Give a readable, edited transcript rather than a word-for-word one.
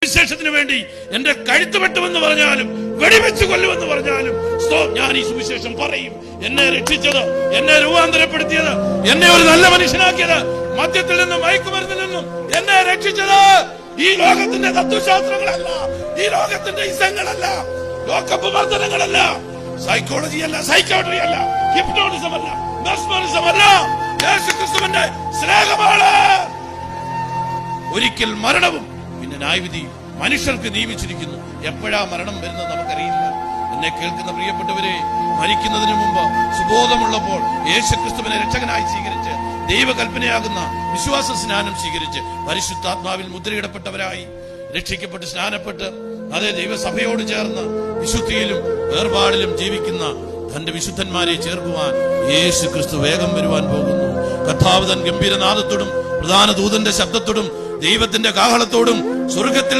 സുവിശേഷത്തിന് വേണ്ടി എന്റെ കഴുത്ത് വെട്ടുമെന്ന് പറഞ്ഞാലും വെടിവെച്ച് കൊല്ലുമെന്ന് പറഞ്ഞാലും ഞാൻ ഈ സുവിശേഷം പറയും. എന്നെ രക്ഷിച്ചത്, എന്നെ രൂപാന്തരപ്പെടുത്തിയത്, എന്നെ ഒരു നല്ല മനുഷ്യനാക്കിയത്, മദ്യത്തിൽ നിന്നും മയക്കുമരുന്നിൽ നിന്നും എന്നെ രക്ഷിച്ചത് ഈ ലോകത്തിന്റെ തത്വശാസ്ത്രങ്ങളല്ല, ഈ ലോകത്തിന്റെ ഇസങ്ങളല്ല, ലോകപ്പ് വർധനങ്ങളല്ല, സൈക്കോളജി അല്ല, സൈക്കോട്രി അല്ല, ഹിപ്നോട്ടിസം അല്ല, മെസ്മറിസം അല്ല, യേശുക്രിസ്തുവിന്റെ സ്നേഹമാണ്. ഒരിക്കൽ മരണവും പിന്നെ ന്യായവിധിയും മനുഷ്യർക്ക് നിയമിച്ചിരിക്കുന്നു. എപ്പോഴാ മരണം വരുന്നത് നമുക്കറിയില്ല. എന്നെ കേൾക്കുന്ന പ്രിയപ്പെട്ടവരെ, മരിക്കുന്നതിന് മുമ്പ് സുബോധമുള്ളപ്പോൾ യേശുക്രിസ്തുവിനെ രക്ഷകനായി സ്വീകരിച്ച് ദൈവകൽപ്പനയാകുന്ന വിശ്വാസ സ്നാനം സ്വീകരിച്ച് പരിശുദ്ധാത്മാവിൽ മുദ്രയിടപ്പെട്ടവരായി രക്ഷിക്കപ്പെട്ട് സ്നാനപ്പെട്ട് അതേ ദൈവസഭയോട് ചേർന്ന് വിശുദ്ധിയിലും വേർപാടിലും ജീവിക്കുന്ന തന്റെ വിശുദ്ധന്മാരെ ചേർക്കുവാൻ യേശുക്രിസ്തു വേഗം വരുവാൻ പോകുന്നു. കർത്താവ് തൻ ഗംഭീരനാദത്തോടും പ്രധാന ദൂതന്റെ ശബ്ദത്തോടും ദൈവത്തിന്റെ കാഹളത്തോടും സ്വർഗത്തിൽ